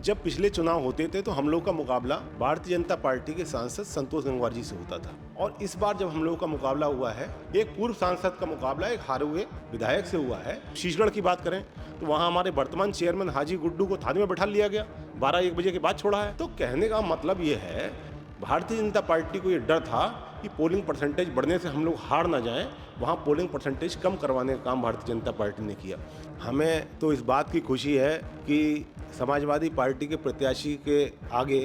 जब पिछले चुनाव होते थे तो हम लोग का मुकाबला भारतीय जनता पार्टी के सांसद संतोष गंगवार जी से होता था और इस बार जब हम लोग का मुकाबला हुआ है, एक पूर्व सांसद का मुकाबला एक हारे हुए विधायक से हुआ है। शीशगढ़ की बात करें तो वहां हमारे वर्तमान चेयरमैन हाजी गुड्डू को थाने में बैठा लिया गया, 12-1 बजे के बाद छोड़ा है। तो कहने का मतलब ये है, भारतीय जनता पार्टी को ये डर था कि पोलिंग परसेंटेज बढ़ने से हम लोग हार ना जाएं, वहाँ पोलिंग परसेंटेज कम करवाने का काम भारतीय जनता पार्टी ने किया। हमें तो इस बात की खुशी है कि समाजवादी पार्टी के प्रत्याशी के आगे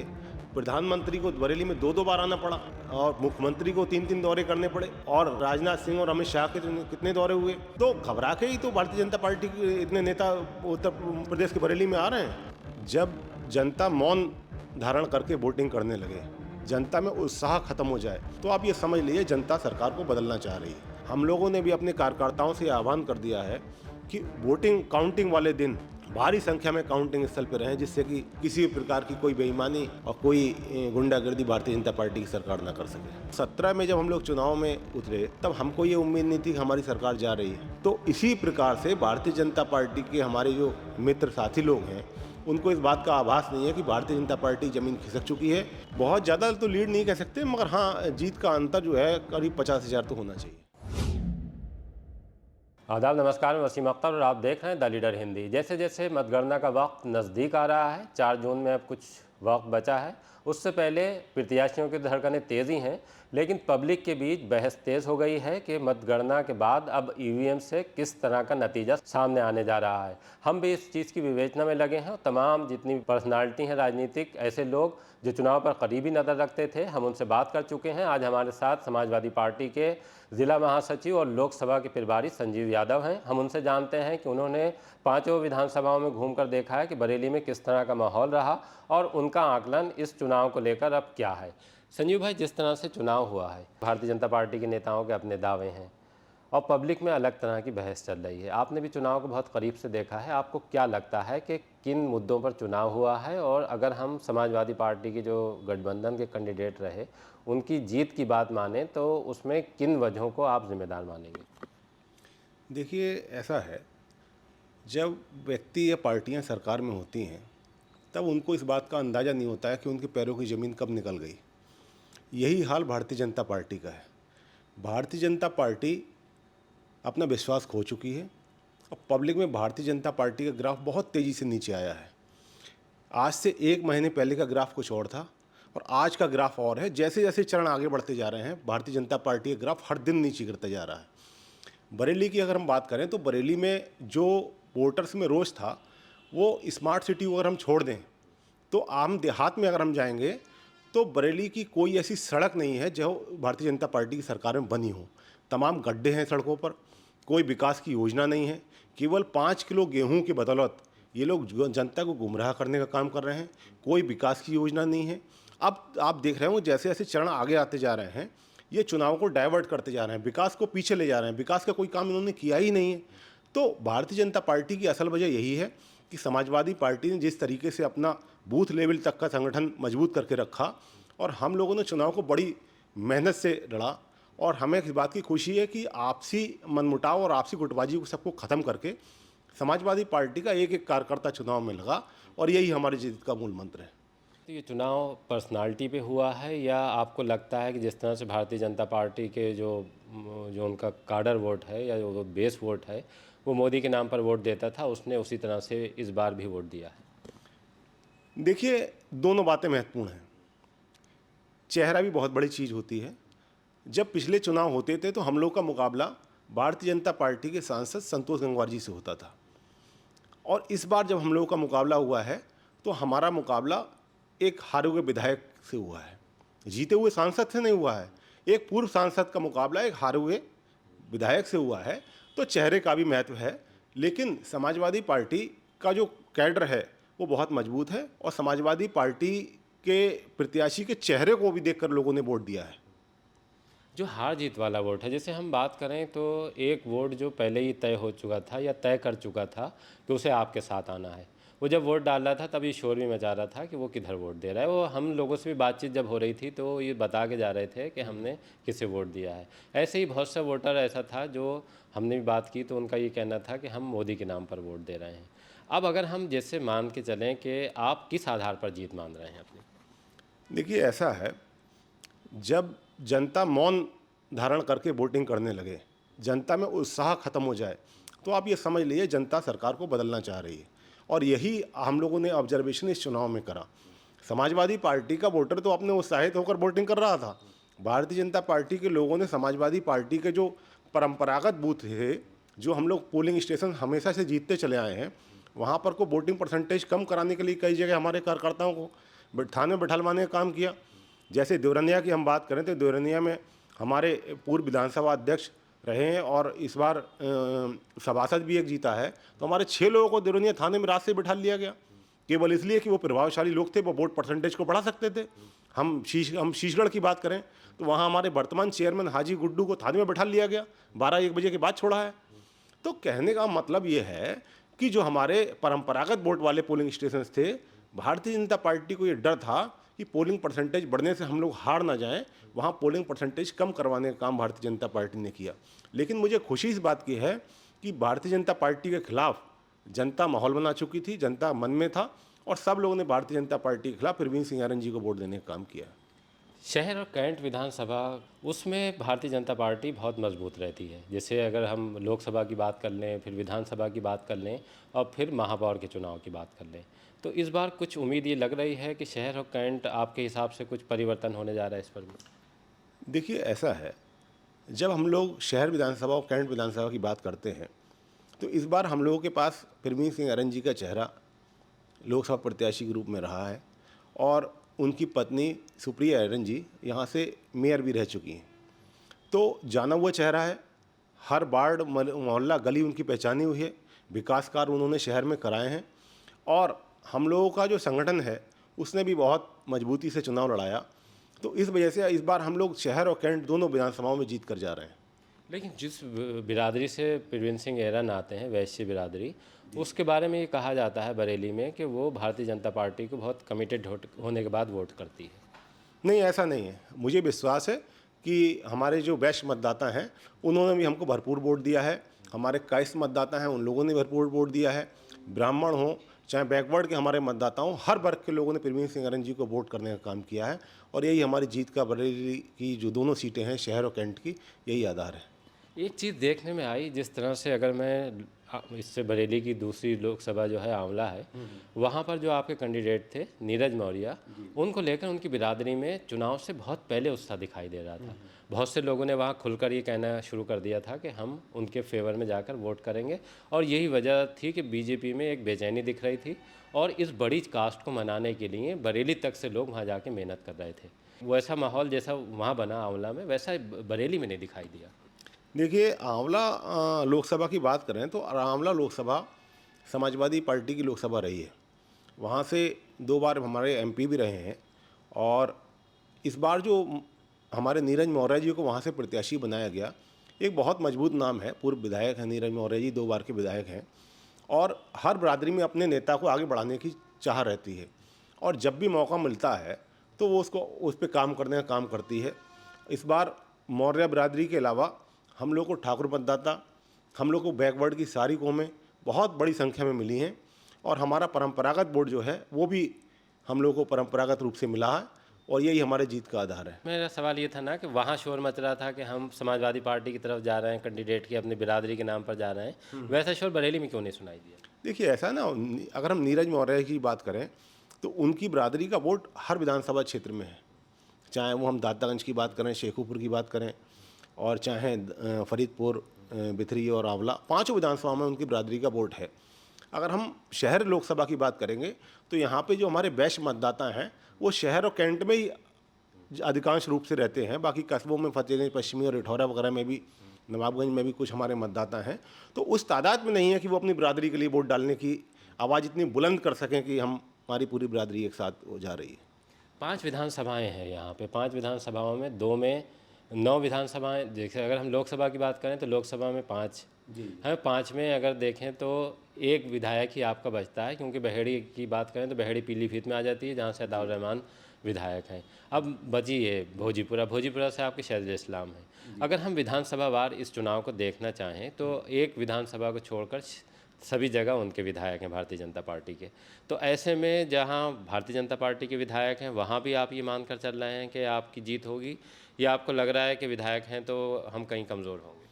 प्रधानमंत्री को बरेली में 2-2 बार आना पड़ा और मुख्यमंत्री को 3-3 दौरे करने पड़े और राजनाथ सिंह और अमित शाह के कितने दौरे हुए। तो घबरा के ही तो भारतीय जनता पार्टी के इतने नेता उत्तर प्रदेश के बरेली में आ रहे हैं। जब जनता मौन धारण करके वोटिंग करने लगे, जनता में उत्साह खत्म हो जाए, तो आप ये समझ लीजिए जनता सरकार को बदलना चाह रही है। हम लोगों ने भी अपने कार्यकर्ताओं से आह्वान कर दिया है कि वोटिंग काउंटिंग वाले दिन भारी संख्या में काउंटिंग स्थल पर रहें, जिससे कि किसी भी प्रकार की कोई बेईमानी और कोई गुंडागर्दी भारतीय जनता पार्टी की सरकार ना कर सके। 17 में जब हम लोग चुनाव में उतरे तब हमको ये उम्मीद नहीं थी कि हमारी सरकार जा रही है। तो इसी प्रकार से भारतीय जनता पार्टी के हमारे जो मित्र साथी लोग हैं, उनको इस बात का आभास नहीं है कि भारतीय जनता पार्टी जमीन खिसक चुकी है। बहुत ज़्यादा तो लीड नहीं कह सकते, मगर हाँ, जीत का अंतर जो है करीब 50,000 तो होना चाहिए। आदाब, नमस्कार। मैं वसीम अख्तर और आप देख रहे हैं द लीडर हिंदी। जैसे जैसे मतगणना का वक्त नज़दीक आ रहा है, 4 जून में अब कुछ वक्त बचा है, उससे पहले प्रत्याशियों की धड़कनें तेज़ी हैं, लेकिन पब्लिक के बीच बहस तेज़ हो गई है कि मतगणना के बाद अब ईवीएम से किस तरह का नतीजा सामने आने जा रहा है। हम भी इस चीज़ की विवेचना में लगे हैं और तमाम जितनी पर्सनालिटी हैं राजनीतिक, ऐसे लोग जो चुनाव पर करीबी नज़र रखते थे, हम उनसे बात कर चुके हैं। आज हमारे साथ समाजवादी पार्टी के ज़िला महासचिव और लोकसभा के प्रभारी संजीव यादव हैं। हम उनसे जानते हैं कि उन्होंने पांचों विधानसभाओं में घूमकर देखा है कि बरेली में किस तरह का माहौल रहा और उनका आकलन इस चुनाव को लेकर अब क्या है। संजीव भाई, जिस तरह से चुनाव हुआ है, भारतीय जनता पार्टी के नेताओं के अपने दावे हैं और पब्लिक में अलग तरह की बहस चल रही है। आपने भी चुनाव को बहुत करीब से देखा है, आपको क्या लगता है कि किन मुद्दों पर चुनाव हुआ है? और अगर हम समाजवादी पार्टी की जो गठबंधन के कैंडिडेट रहे उनकी जीत की बात माने तो उसमें किन वजहों को आप जिम्मेदार मानेंगे? देखिए, ऐसा है, जब व्यक्ति या पार्टियां सरकार में होती हैं तब उनको इस बात का अंदाज़ा नहीं होता है कि उनके पैरों की ज़मीन कब निकल गई। यही हाल भारतीय जनता पार्टी का है। भारतीय जनता पार्टी अपना विश्वास खो चुकी है और पब्लिक में भारतीय जनता पार्टी का ग्राफ बहुत तेज़ी से नीचे आया है। आज से 1 महीने पहले का ग्राफ कुछ और था और आज का ग्राफ और है। जैसे जैसे चरण आगे बढ़ते जा रहे हैं, भारतीय जनता पार्टी का ग्राफ हर दिन नीचे गिरता जा रहा है। बरेली की अगर हम बात करें तो बरेली में जो वोटर्स में रोष था, वो स्मार्ट सिटी को अगर हम छोड़ दें तो आम देहात में अगर हम जाएंगे तो बरेली की कोई ऐसी सड़क नहीं है जो भारतीय जनता पार्टी की सरकार में बनी हो। तमाम गड्ढे हैं सड़कों पर, कोई विकास की योजना नहीं है। केवल 5 किलो गेहूं की बदौलत ये लोग जनता को गुमराह करने का काम कर रहे हैं। कोई विकास की योजना नहीं है। अब आप देख रहे हो जैसे जैसे चरण आगे आते जा रहे हैं, ये चुनाव को डाइवर्ट करते जा रहे हैं, विकास को पीछे ले जा रहे हैं। विकास का कोई काम इन्होंने किया ही नहीं है। तो भारतीय जनता पार्टी की असल वजह यही है कि समाजवादी पार्टी ने जिस तरीके से अपना बूथ लेवल तक का संगठन मजबूत करके रखा और हम लोगों ने चुनाव को बड़ी मेहनत से लड़ा, और हमें इस बात की खुशी है कि आपसी मनमुटाव और आपसी गुटबाजी को सबको ख़त्म करके समाजवादी पार्टी का एक एक कार्यकर्ता चुनाव में लगा और यही हमारी जीत का मूल मंत्र है। तो ये चुनाव पर्सनालिटी पे हुआ है या आपको लगता है कि जिस तरह से भारतीय जनता पार्टी के जो जो उनका काडर वोट है या जो बेस वोट है वो मोदी के नाम पर वोट देता था, उसने उसी तरह से इस बार भी वोट दिया है? देखिए, दोनों बातें महत्वपूर्ण हैं। चेहरा भी बहुत बड़ी चीज़ होती है। जब पिछले चुनाव होते थे तो हम लोग का मुकाबला भारतीय जनता पार्टी के सांसद संतोष गंगवार जी से होता था और इस बार जब हम लोगों का मुकाबला हुआ है तो हमारा मुकाबला एक हारे हुए विधायक से हुआ है, जीते हुए सांसद से नहीं हुआ है। एक पूर्व सांसद का मुकाबला एक हारे हुए विधायक से हुआ है। तो चेहरे का भी महत्व है, लेकिन समाजवादी पार्टी का जो कैडर है वो बहुत मजबूत है और समाजवादी पार्टी के प्रत्याशी के चेहरे को भी देखकर लोगों ने वोट दिया है। जो हार जीत वाला वोट है, जैसे हम बात करें तो एक वोट जो पहले ही तय हो चुका था या तय कर चुका था कि उसे आपके साथ आना है, वो जब वोट डाल रहा था तभी शोर भी मचा रहा था कि वो किधर वोट दे रहा है। वो हम लोगों से भी बातचीत जब हो रही थी तो ये बता के जा रहे थे कि हमने किसे वोट दिया है। ऐसे ही बहुत सा वोटर ऐसा था जो हमने भी बात की तो उनका ये कहना था कि हम मोदी के नाम पर वोट दे रहे हैं। अब अगर हम जैसे मान के चलें कि आप किस आधार पर जीत मान रहे हैं अपनी? देखिए ऐसा है, जब जनता मौन धारण करके वोटिंग करने लगे, जनता में उत्साह खत्म हो जाए, तो आप ये समझ लीजिए जनता सरकार को बदलना चाह रही है। और यही हम लोगों ने ऑब्जर्वेशन इस चुनाव में करा। समाजवादी पार्टी का वोटर तो अपने उत्साहित होकर वोटिंग कर रहा था। भारतीय जनता पार्टी के लोगों ने समाजवादी पार्टी के जो परंपरागत बूथ थे, जो हम लोग पोलिंग स्टेशन हमेशा से जीतते चले आए हैं, वहाँ पर को वोटिंग परसेंटेज कम कराने के लिए कई जगह हमारे कार्यकर्ताओं को थाने में बैठालवाने का काम किया। जैसे देवरनिया की हम बात करें तो देवरनिया में हमारे पूर्व विधानसभा अध्यक्ष रहे हैं और इस बार सभासद भी एक जीता है, तो हमारे 6 लोगों को देवरनिया थाने में रात से बिठा लिया गया, केवल इसलिए कि वो प्रभावशाली लोग थे, वो वोट परसेंटेज को बढ़ा सकते थे। हम शीशगढ़ की बात करें तो वहाँ हमारे वर्तमान चेयरमैन हाजी गुड्डू को थाने में बिठा लिया गया, 12-1 बजे के बाद छोड़ा है। तो कहने का मतलब ये है कि जो हमारे परंपरागत वोट वाले पोलिंग स्टेशन थे, भारतीय जनता पार्टी को ये डर था कि पोलिंग परसेंटेज बढ़ने से हम लोग हार ना जाएं, वहाँ पोलिंग परसेंटेज कम करवाने का काम भारतीय जनता पार्टी ने किया। लेकिन मुझे खुशी इस बात की है कि भारतीय जनता पार्टी के खिलाफ जनता माहौल बना चुकी थी, जनता मन में था और सब लोगों ने भारतीय जनता पार्टी के खिलाफ प्रवीण सिंह आर्यन जी को वोट देने का काम किया। शहर और कैंट विधानसभा, उसमें भारतीय जनता पार्टी बहुत मजबूत रहती है। जैसे अगर हम लोकसभा की बात कर लें, फिर विधानसभा की बात कर लें और फिर महापौर के चुनाव की बात कर लें, तो इस बार कुछ उम्मीद ये लग रही है कि शहर और कैंट आपके हिसाब से कुछ परिवर्तन होने जा रहा है इस पर भी? देखिए ऐसा है, जब हम लोग शहर विधानसभा और कैंट विधानसभा की बात करते हैं तो इस बार हम लोगों के पास प्रवीण सिंह आर्यन जी का चेहरा लोकसभा प्रत्याशी के रूप में रहा है और उनकी पत्नी सुप्रिया आर्यन जी यहाँ से मेयर भी रह चुकी हैं। तो जाना हुआ चेहरा है, हर वार्ड मोहल्ला गली उनकी पहचानी हुई है, विकास कार्य उन्होंने शहर में कराए हैं और हम लोगों का जो संगठन है उसने भी बहुत मजबूती से चुनाव लड़ाया। तो इस वजह से इस बार हम लोग शहर और कैंट दोनों विधानसभाओं में जीत कर जा रहे हैं। लेकिन जिस बिरादरी से प्रवीण सिंह आर्यन आते हैं, वैश्य बिरादरी, उसके बारे में ये कहा जाता है बरेली में कि वो भारतीय जनता पार्टी को बहुत कमिटेड होने के बाद वोट करती है। नहीं, ऐसा नहीं है। मुझे विश्वास है कि हमारे जो वैश्य मतदाता हैं उन्होंने भी हमको भरपूर वोट दिया है, हमारे कायस्थ मतदाता हैं उन लोगों ने भरपूर वोट दिया है, ब्राह्मण हों चाहे बैकवर्ड के हमारे मतदाता हों, हर वर्ग के लोगों ने प्रवीण सिंह आर्यन जी को वोट करने का काम किया है और यही हमारी जीत का बरेली की जो दोनों सीटें हैं शहर और कैंट की, यही आधार है। एक चीज़ देखने में आई, जिस तरह से अगर मैं इससे बरेली की दूसरी लोकसभा जो है आंवला है, वहाँ पर जो आपके कैंडिडेट थे नीरज मौर्य, उनको लेकर उनकी बिरादरी में चुनाव से बहुत पहले उत्साह दिखाई दे रहा था। बहुत से लोगों ने वहाँ खुलकर ये कहना शुरू कर दिया था कि हम उनके फेवर में जाकर वोट करेंगे और यही वजह थी कि बीजेपी में एक बेचैनी दिख रही थी और इस बड़ी कास्ट को मनाने के लिए बरेली तक से लोग वहाँ जाके मेहनत कर रहे थे। वैसा माहौल जैसा वहाँ बना आंवला में, वैसा बरेली में नहीं दिखाई दिया। देखिए आंवला लोकसभा की बात करें तो आंवला लोकसभा समाजवादी पार्टी की लोकसभा रही है, वहाँ से 2 बार हमारे एमपी भी रहे हैं और इस बार जो हमारे नीरज मौर्य जी को वहाँ से प्रत्याशी बनाया गया, एक बहुत मजबूत नाम है, पूर्व विधायक हैं नीरज मौर्य जी, 2 बार के विधायक हैं और हर बिरादरी में अपने नेता को आगे बढ़ाने की चाह रहती है और जब भी मौका मिलता है तो वो उस पर काम करने का काम करती है। इस बार मौर्य बिरादरी के अलावा हम लोग को ठाकुर मतदाता, हम लोग को बैकवर्ड की सारी कौमें बहुत बड़ी संख्या में मिली हैं और हमारा परंपरागत वोट जो है वो भी हम लोग को परंपरागत रूप से मिला है और यही हमारे जीत का आधार है। मेरा सवाल ये था ना कि वहाँ शोर मच रहा था कि हम समाजवादी पार्टी की तरफ जा रहे हैं, कैंडिडेट की अपनी बिरादरी के नाम पर जा रहे हैं, वैसा शोर बरेली में क्यों नहीं सुनाई दिया? देखिए ऐसा ना, अगर हम नीरज मौर्य की बात करें तो उनकी बिरादरी का वोट हर विधानसभा क्षेत्र में है, चाहे वो हम दातागंज की बात करें, शेखुपुर की बात करें और चाहे फरीदपुर, बिथरी और आंवला, 5 विधानसभा में उनकी बिरादरी का वोट है। अगर हम शहर लोकसभा की बात करेंगे तो यहाँ पे जो हमारे वैश्य मतदाता हैं वो शहर और कैंट में ही अधिकांश रूप से रहते हैं, बाकी कस्बों में फतेहगंज पश्चिमी और रिठौरा वगैरह में भी, नवाबगंज में भी कुछ हमारे मतदाता हैं, तो उस तादाद में नहीं है कि वो अपनी बिरादरी के लिए वोट डालने की आवाज़ इतनी बुलंद कर सकें कि हमारी पूरी बिरादरी एक साथ हो जा रही है। 5 विधानसभाएं हैं यहाँ पे, 5 विधानसभाओं में 2 में 9 विधानसभाएं। जैसे अगर हम लोकसभा की बात करें तो लोकसभा में 5 हैं, 5 में अगर देखें तो एक विधायक ही आपका बचता है, क्योंकि बहेड़ी की बात करें तो बहेड़ी पीलीभीत में आ जाती है जहाँ से अताउर रहमान विधायक हैं। अब बची है भोजीपुरा से आपके शहजाद इस्लाम हैं। अगर हम विधानसभा वार इस चुनाव को देखना चाहें तो एक विधानसभा को छोड़कर सभी जगह उनके विधायक हैं भारतीय जनता पार्टी के। तो ऐसे में जहाँ भारतीय जनता पार्टी के विधायक हैं वहाँ भी आप ये मानकर चल रहे हैं कि आपकी जीत होगी, या आपको लग रहा है कि विधायक हैं तो हम कहीं कमज़ोर होंगे?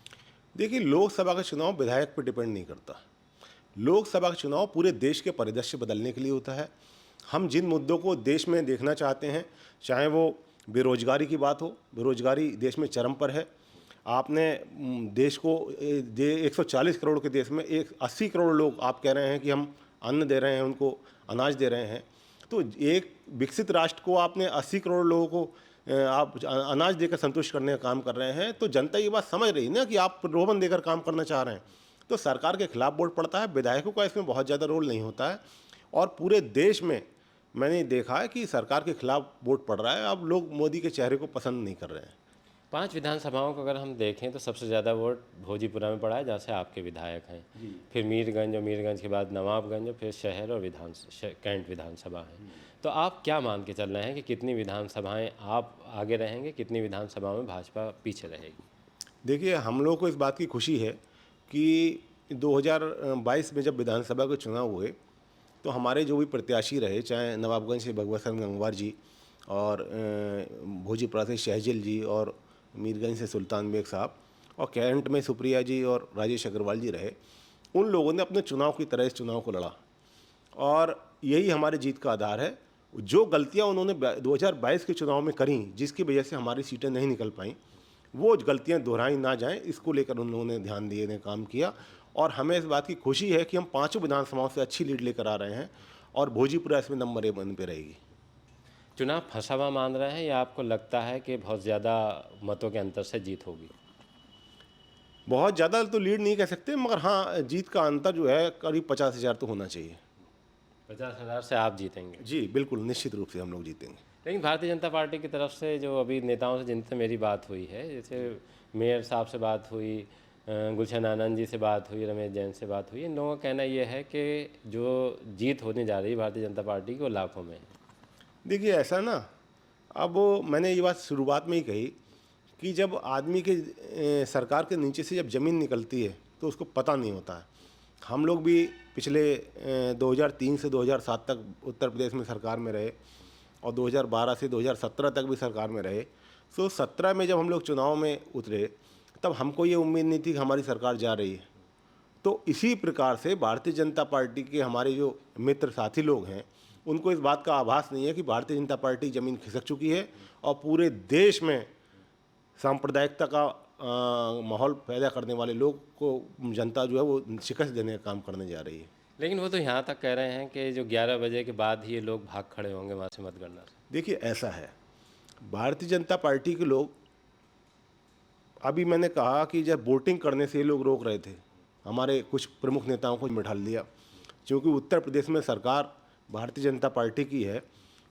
देखिए, लोकसभा का चुनाव विधायक पर डिपेंड नहीं करता। लोकसभा का चुनाव पूरे देश के परिदृश्य बदलने के लिए होता है। हम जिन मुद्दों को देश में देखना चाहते हैं, चाहे वो बेरोजगारी की बात हो, बेरोजगारी देश में चरम पर है। आपने देश को 140 करोड़ के देश में 80 करोड़ लोग आप कह रहे हैं कि हम अन्न दे रहे हैं, उनको अनाज दे रहे हैं। तो एक विकसित राष्ट्र को आपने 80 करोड़ लोगों को आप अनाज देकर संतुष्ट करने का काम कर रहे हैं, तो जनता ये बात समझ रही है ना कि आप प्रलोभन देकर काम करना चाह रहे हैं। तो सरकार के खिलाफ वोट पड़ता है, विधायकों का इसमें बहुत ज़्यादा रोल नहीं होता है। और पूरे देश में मैंने देखा है कि सरकार के खिलाफ वोट पड़ रहा है। अब लोग मोदी के चेहरे को पसंद नहीं कर रहे हैं। 5 विधानसभाओं को अगर हम देखें तो सबसे ज़्यादा वोट भोजीपुरा में पड़ा है, जहाँ से आपके विधायक हैं। फिर मीरगंज, और मीरगंज के बाद नवाबगंज, और फिर शहर और कैंट विधानसभा है। तो आप क्या मान के चल रहे हैं कि कितनी विधानसभाएं आप आगे रहेंगे, कितनी विधानसभाओं में भाजपा पीछे रहेगी? देखिए, हम लोगों को इस बात की खुशी है कि 2022 में जब विधानसभा के चुनाव हुए तो हमारे जो भी प्रत्याशी रहे, चाहे नवाबगंज से भगवत सिंह गंगवार जी, और भोजीपुरा से शहजिल जी, और मीरगंज से सुल्तान बेग साहब, और कैंट में सुप्रिया जी और राजेश अग्रवाल जी रहे। उन लोगों ने अपने चुनाव की तरह इस चुनाव को लड़ा, और यही हमारी जीत का आधार है। जो गलतियां उन्होंने 2022 के चुनाव में करी, जिसकी वजह से हमारी सीटें नहीं निकल पाईं, वो गलतियां दोहराई ना जाएं, इसको लेकर उन लोगों ने ध्यान दिए ने काम किया। और हमें इस बात की खुशी है कि हम 5 विधानसभाओं से अच्छी लीड लेकर आ रहे हैं, और भोजीपुरा इसमें नंबर 1 पे रहेगी। चुनाव फंसा हुआ मान रहे हैं, या आपको लगता है कि बहुत ज़्यादा मतों के अंतर से जीत होगी? बहुत ज़्यादा तो लीड नहीं कह सकते, मगर हाँ, जीत का अंतर जो है करीब 50,000 तो होना चाहिए। 50,000 से आप जीतेंगे? जी बिल्कुल, निश्चित रूप से हम लोग जीतेंगे। लेकिन भारतीय जनता पार्टी की तरफ से जो अभी नेताओं से जिनसे मेरी बात हुई है, जैसे मेयर साहब से बात हुई, गुलशन आनंद जी से बात हुई, रमेश जैन से बात हुई, इन लोगों का कहना ये है कि जो जीत होने जा रही है भारतीय जनता पार्टी की वो लाखों में है। देखिए, ऐसा ना, अब मैंने ये बात शुरुआत में ही कही कि जब आदमी के सरकार के नीचे से जब ज़मीन निकलती है तो उसको पता नहीं होता है। हम लोग भी पिछले 2003 से 2007 तक उत्तर प्रदेश में सरकार में रहे, और 2012 से 2017 तक भी सरकार में रहे। तो 17 में जब हम लोग चुनाव में उतरे, तब हमको ये उम्मीद नहीं थी कि हमारी सरकार जा रही है। तो इसी प्रकार से भारतीय जनता पार्टी के हमारे जो मित्र साथी लोग हैं, उनको इस बात का आभास नहीं है कि भारतीय जनता पार्टी ज़मीन खिसक चुकी है, और पूरे देश में सांप्रदायिकता का माहौल पैदा करने वाले लोग को जनता जो है वो शिकस्त देने का काम करने जा रही है। लेकिन वो तो यहाँ तक कह रहे हैं कि जो 11 बजे के बाद ही ये लोग भाग खड़े होंगे वहाँ से मतगणना से। देखिए, ऐसा है, भारतीय जनता पार्टी के लोग, अभी मैंने कहा कि जब वोटिंग करने से ये लोग रोक रहे थे, हमारे कुछ प्रमुख नेताओं को बिठा लिया, क्योंकि उत्तर प्रदेश में सरकार भारतीय जनता पार्टी की है,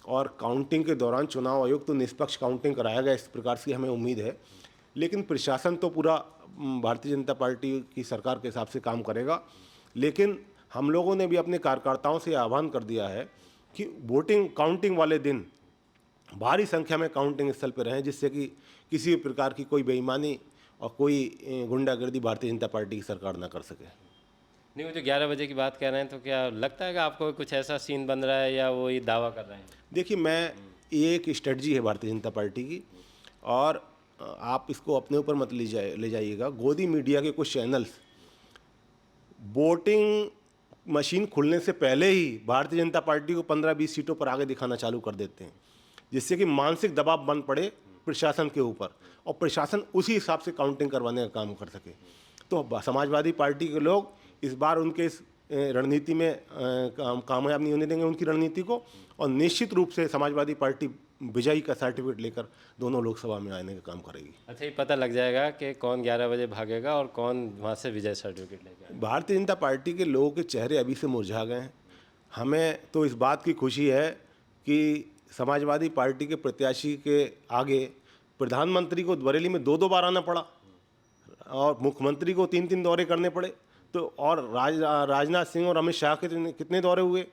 और काउंटिंग के दौरान चुनाव आयोग तो निष्पक्ष काउंटिंग कराएगा, इस प्रकार से हमें उम्मीद है। लेकिन प्रशासन तो पूरा भारतीय जनता पार्टी की सरकार के हिसाब से काम करेगा। लेकिन हम लोगों ने भी अपने कार्यकर्ताओं से आह्वान कर दिया है कि वोटिंग काउंटिंग वाले दिन भारी संख्या में काउंटिंग स्थल पर रहें, जिससे कि किसी भी प्रकार की कोई बेईमानी और कोई गुंडागर्दी भारतीय जनता पार्टी की सरकार ना कर सके। नहीं, वो जो 11 बजे की बात कह रहे हैं, तो क्या लगता है कि आपको कुछ ऐसा सीन बन रहा है, या वो ये दावा कर रहे हैं? देखिए, ये एक स्ट्रेटजी है भारतीय जनता पार्टी की, और आप इसको अपने ऊपर मत ले जाइएगा। गोदी मीडिया के कुछ चैनल्स वोटिंग मशीन खुलने से पहले ही भारतीय जनता पार्टी को 15-20 सीटों पर आगे दिखाना चालू कर देते हैं, जिससे कि मानसिक दबाव बन पड़े प्रशासन के ऊपर, और प्रशासन उसी हिसाब से काउंटिंग करवाने का काम कर सके। तो समाजवादी पार्टी के लोग इस बार उनके इस रणनीति में कामयाब नहीं होने देंगे उनकी रणनीति को, और निश्चित रूप से समाजवादी पार्टी विजयी का सर्टिफिकेट लेकर दोनों लोकसभा में आने का काम करेगी। अच्छा, ये पता लग जाएगा कि कौन 11 बजे भागेगा और कौन वहाँ से विजय सर्टिफिकेट लेकर? भारतीय जनता पार्टी के लोगों के चेहरे अभी से मुरझा गए हैं। हमें तो इस बात की खुशी है कि समाजवादी पार्टी के प्रत्याशी के आगे प्रधानमंत्री को बरेली में 2-2 बार आना पड़ा, और मुख्यमंत्री को 3-3 दौरे करने पड़े। तो और राजनाथ सिंह और अमित शाह के कितने दौरे हुए।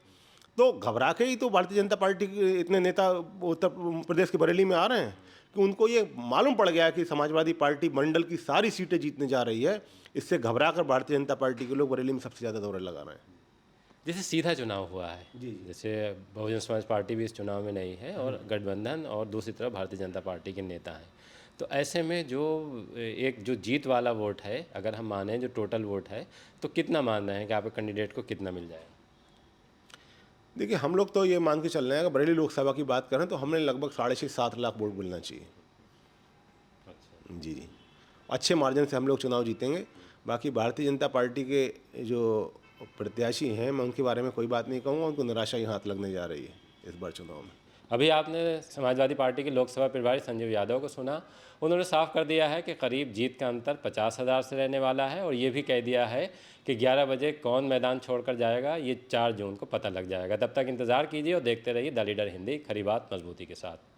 तो घबरा के ही तो भारतीय जनता पार्टी के इतने नेता उत्तर प्रदेश के बरेली में आ रहे हैं कि उनको ये मालूम पड़ गया है कि समाजवादी पार्टी मंडल की सारी सीटें जीतने जा रही है। इससे घबरा कर भारतीय जनता पार्टी के लोग बरेली में सबसे ज़्यादा दौरे लगा रहे हैं। जैसे सीधा चुनाव हुआ है, जी। जैसे बहुजन समाज पार्टी भी इस चुनाव में नहीं है और गठबंधन, और दूसरी तरफ भारतीय जनता पार्टी के नेता हैं, तो ऐसे में जो एक जो जीत वाला वोट है, अगर हम माने जो टोटल वोट है, तो कितना मान रहे हैं कि आपके कैंडिडेट को कितना मिल जाएगा? देखिए, हम लोग तो ये मान के चल रहे हैं, अगर बरेली लोकसभा की बात करें तो हमें लगभग 6.5-7 लाख वोट मिलना चाहिए। अच्छा। जी जी, अच्छे मार्जिन से हम लोग चुनाव जीतेंगे। बाकी भारतीय जनता पार्टी के जो प्रत्याशी हैं, मैं उनके बारे में कोई बात नहीं कहूँगा, उनको निराशा ही हाथ लगने जा रही है इस बार चुनाव में। अभी आपने समाजवादी पार्टी के लोकसभा प्रभारी संजीव यादव को सुना, उन्होंने साफ कर दिया है कि करीब जीत का अंतर 50,000 से रहने वाला है, और ये भी कह दिया है कि 11 बजे कौन मैदान छोड़कर जाएगा ये 4 जून को पता लग जाएगा। तब तक इंतज़ार कीजिए और देखते रहिए द लीडर हिंदी, खरी बात मजबूती के साथ।